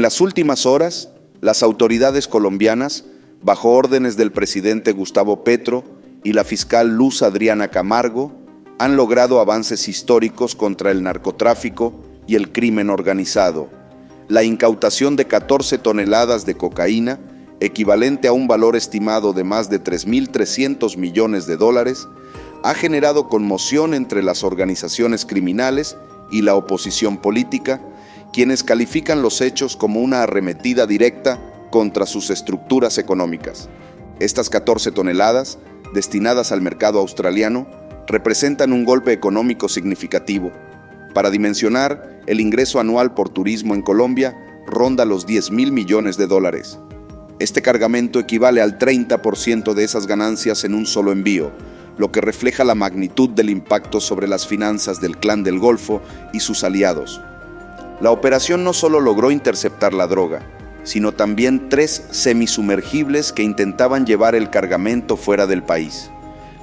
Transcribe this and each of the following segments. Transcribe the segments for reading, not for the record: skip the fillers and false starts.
las últimas horas, las autoridades colombianas, bajo órdenes del presidente Gustavo Petro y la fiscal Luz Adriana Camargo, han logrado avances históricos contra el narcotráfico y el crimen organizado. La incautación de 14 toneladas de cocaína, equivalente a un valor estimado de más de 3.300 millones de dólares, ha generado conmoción entre las organizaciones criminales y la oposición política, quienes califican los hechos como una arremetida directa contra sus estructuras económicas. Estas 14 toneladas, destinadas al mercado australiano, representan un golpe económico significativo. Para dimensionar, el ingreso anual por turismo en Colombia ronda los 10.000 millones de dólares. Este cargamento equivale al 30% de esas ganancias en un solo envío, lo que refleja la magnitud del impacto sobre las finanzas del Clan del Golfo y sus aliados. La operación no solo logró interceptar la droga, sino también 3 semisumergibles que intentaban llevar el cargamento fuera del país.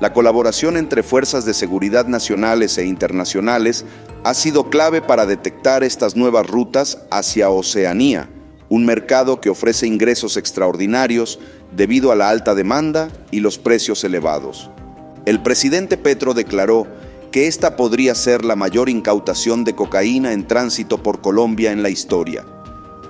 La colaboración entre fuerzas de seguridad nacionales e internacionales ha sido clave para detectar estas nuevas rutas hacia Oceanía, un mercado que ofrece ingresos extraordinarios debido a la alta demanda y los precios elevados. El presidente Petro declaró que esta podría ser la mayor incautación de cocaína en tránsito por Colombia en la historia.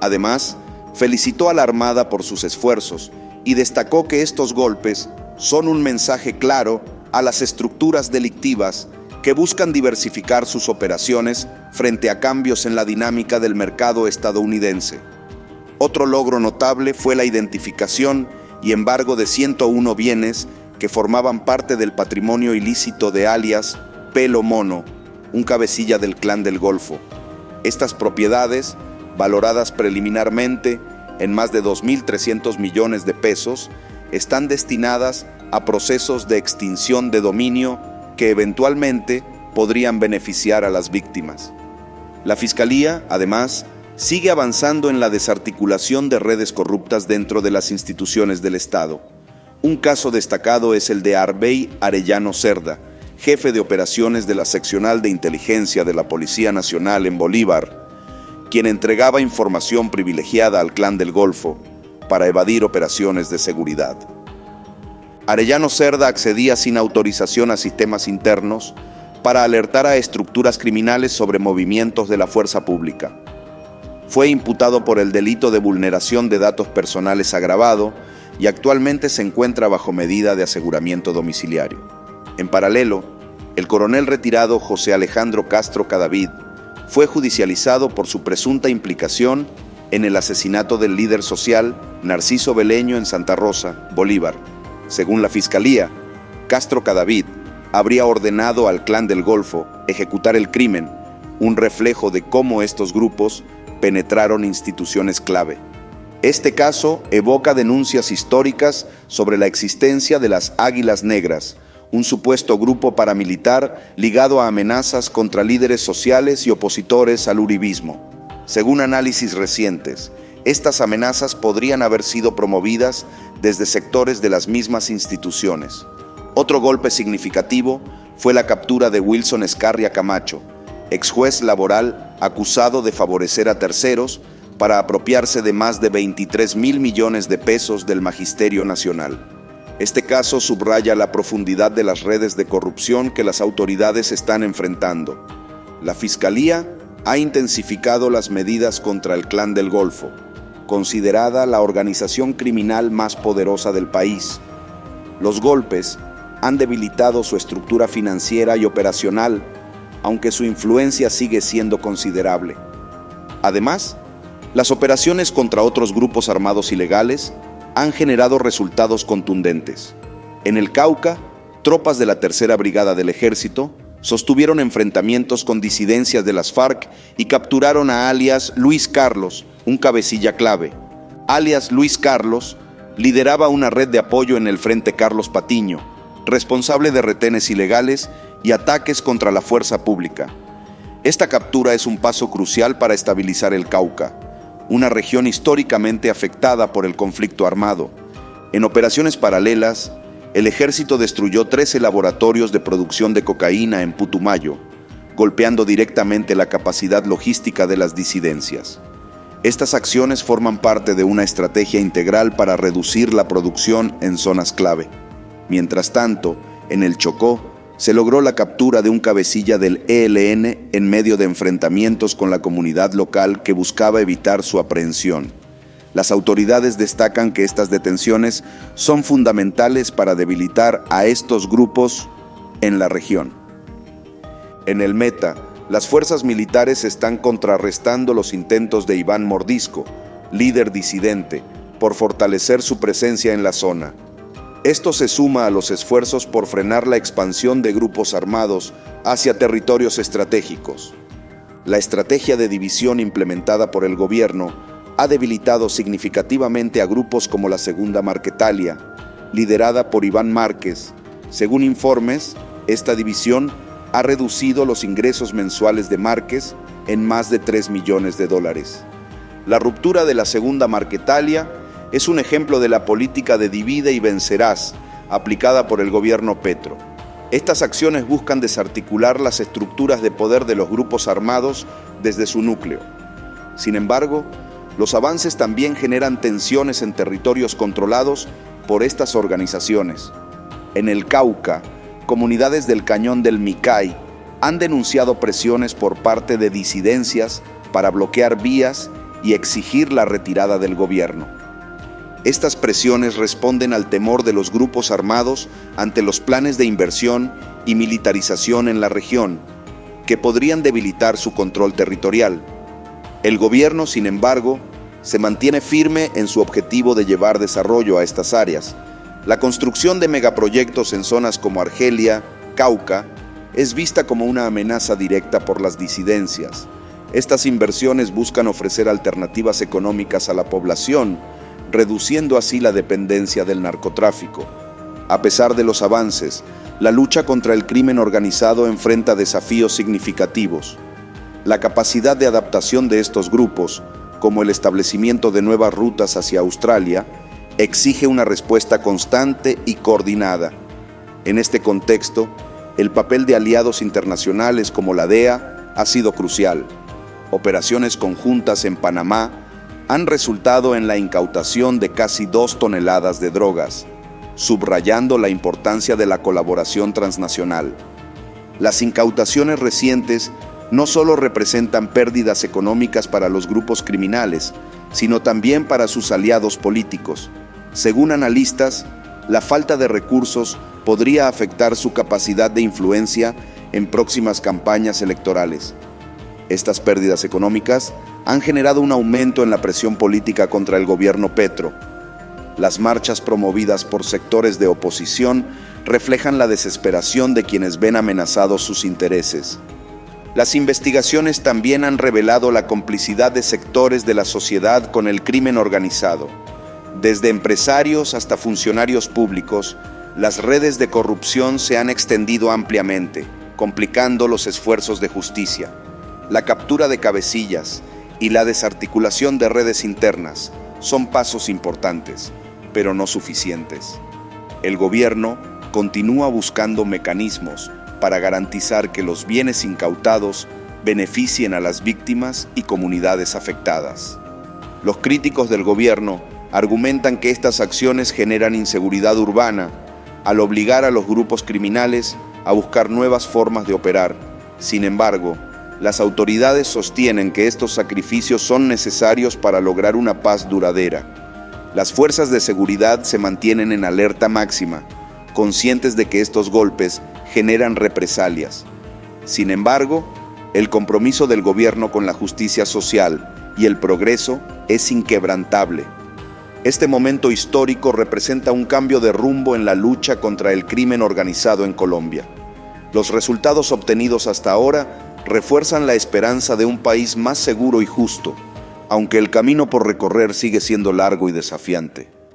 Además, felicitó a la Armada por sus esfuerzos y destacó que estos golpes son un mensaje claro a las estructuras delictivas que buscan diversificar sus operaciones frente a cambios en la dinámica del mercado estadounidense. Otro logro notable fue la identificación y embargo de 101 bienes que formaban parte del patrimonio ilícito de alias Pelo Mono, un cabecilla del Clan del Golfo. Estas propiedades, valoradas preliminarmente en más de 2.300 millones de pesos, están destinadas a procesos de extinción de dominio que eventualmente podrían beneficiar a las víctimas. La Fiscalía, además, sigue avanzando en la desarticulación de redes corruptas dentro de las instituciones del Estado. Un caso destacado es el de Arbey Arellano Cerda, jefe de operaciones de la Seccional de Inteligencia de la Policía Nacional en Bolívar, quien entregaba información privilegiada al Clan del Golfo para evadir operaciones de seguridad. Arellano Cerda accedía sin autorización a sistemas internos para alertar a estructuras criminales sobre movimientos de la fuerza pública. Fue imputado por el delito de vulneración de datos personales agravado y actualmente se encuentra bajo medida de aseguramiento domiciliario. En paralelo, el coronel retirado José Alejandro Castro Cadavid fue judicializado por su presunta implicación en el asesinato del líder social Narciso Beleño en Santa Rosa, Bolívar. Según la Fiscalía, Castro Cadavid habría ordenado al Clan del Golfo ejecutar el crimen, un reflejo de cómo estos grupos penetraron instituciones clave. Este caso evoca denuncias históricas sobre la existencia de las Águilas Negras, un supuesto grupo paramilitar ligado a amenazas contra líderes sociales y opositores al uribismo. Según análisis recientes, estas amenazas podrían haber sido promovidas desde sectores de las mismas instituciones. Otro golpe significativo fue la captura de Wilson Escarria Camacho, ex juez laboral acusado de favorecer a terceros para apropiarse de más de 23.000 millones de pesos del Magisterio Nacional. Este caso subraya la profundidad de las redes de corrupción que las autoridades están enfrentando. La Fiscalía ha intensificado las medidas contra el Clan del Golfo, considerada la organización criminal más poderosa del país. Los golpes han debilitado su estructura financiera y operacional, aunque su influencia sigue siendo considerable. Además, las operaciones contra otros grupos armados ilegales han generado resultados contundentes. En el Cauca, tropas de la Tercera Brigada del Ejército sostuvieron enfrentamientos con disidencias de las FARC y capturaron a alias Luis Carlos, un cabecilla clave. Alias Luis Carlos lideraba una red de apoyo en el Frente Carlos Patiño, responsable de retenes ilegales y ataques contra la fuerza pública. Esta captura es un paso crucial para estabilizar el Cauca, una región históricamente afectada por el conflicto armado. En operaciones paralelas, el ejército destruyó 13 laboratorios de producción de cocaína en Putumayo, golpeando directamente la capacidad logística de las disidencias. Estas acciones forman parte de una estrategia integral para reducir la producción en zonas clave. Mientras tanto, en el Chocó, se logró la captura de un cabecilla del ELN en medio de enfrentamientos con la comunidad local que buscaba evitar su aprehensión. Las autoridades destacan que estas detenciones son fundamentales para debilitar a estos grupos en la región. En el Meta, las fuerzas militares están contrarrestando los intentos de Iván Mordisco, líder disidente, por fortalecer su presencia en la zona. Esto se suma a los esfuerzos por frenar la expansión de grupos armados hacia territorios estratégicos. La estrategia de división implementada por el gobierno ha debilitado significativamente a grupos como la Segunda Marquetalia, liderada por Iván Márquez. Según informes, esta división ha reducido los ingresos mensuales de Márquez en más de $3 millones. La ruptura de la Segunda Marquetalia es un ejemplo de la política de divide y vencerás aplicada por el gobierno Petro. Estas acciones buscan desarticular las estructuras de poder de los grupos armados desde su núcleo. Sin embargo, los avances también generan tensiones en territorios controlados por estas organizaciones. En el Cauca, comunidades del Cañón del Micay han denunciado presiones por parte de disidencias para bloquear vías y exigir la retirada del gobierno. Estas presiones responden al temor de los grupos armados ante los planes de inversión y militarización en la región, que podrían debilitar su control territorial. El gobierno, sin embargo, se mantiene firme en su objetivo de llevar desarrollo a estas áreas. La construcción de megaproyectos en zonas como Argelia, Cauca, es vista como una amenaza directa por las disidencias. Estas inversiones buscan ofrecer alternativas económicas a la población, reduciendo así la dependencia del narcotráfico. A pesar de los avances, la lucha contra el crimen organizado enfrenta desafíos significativos. La capacidad de adaptación de estos grupos, como el establecimiento de nuevas rutas hacia Australia, exige una respuesta constante y coordinada. En este contexto, el papel de aliados internacionales como la DEA ha sido crucial. Operaciones conjuntas en Panamá han resultado en la incautación de casi 2 toneladas de drogas, subrayando la importancia de la colaboración transnacional. Las incautaciones recientes no solo representan pérdidas económicas para los grupos criminales, sino también para sus aliados políticos. Según analistas, la falta de recursos podría afectar su capacidad de influencia en próximas campañas electorales. Estas pérdidas económicas han generado un aumento en la presión política contra el gobierno Petro. Las marchas promovidas por sectores de oposición reflejan la desesperación de quienes ven amenazados sus intereses. Las investigaciones también han revelado la complicidad de sectores de la sociedad con el crimen organizado. Desde empresarios hasta funcionarios públicos, las redes de corrupción se han extendido ampliamente, complicando los esfuerzos de justicia. La captura de cabecillas y la desarticulación de redes internas son pasos importantes, pero no suficientes. El gobierno continúa buscando mecanismos para garantizar que los bienes incautados beneficien a las víctimas y comunidades afectadas. Los críticos del gobierno argumentan que estas acciones generan inseguridad urbana al obligar a los grupos criminales a buscar nuevas formas de operar. Sin embargo, las autoridades sostienen que estos sacrificios son necesarios para lograr una paz duradera. Las fuerzas de seguridad se mantienen en alerta máxima, conscientes de que estos golpes generan represalias. Sin embargo, el compromiso del gobierno con la justicia social y el progreso es inquebrantable. Este momento histórico representa un cambio de rumbo en la lucha contra el crimen organizado en Colombia. Los resultados obtenidos hasta ahora refuerzan la esperanza de un país más seguro y justo, aunque el camino por recorrer sigue siendo largo y desafiante.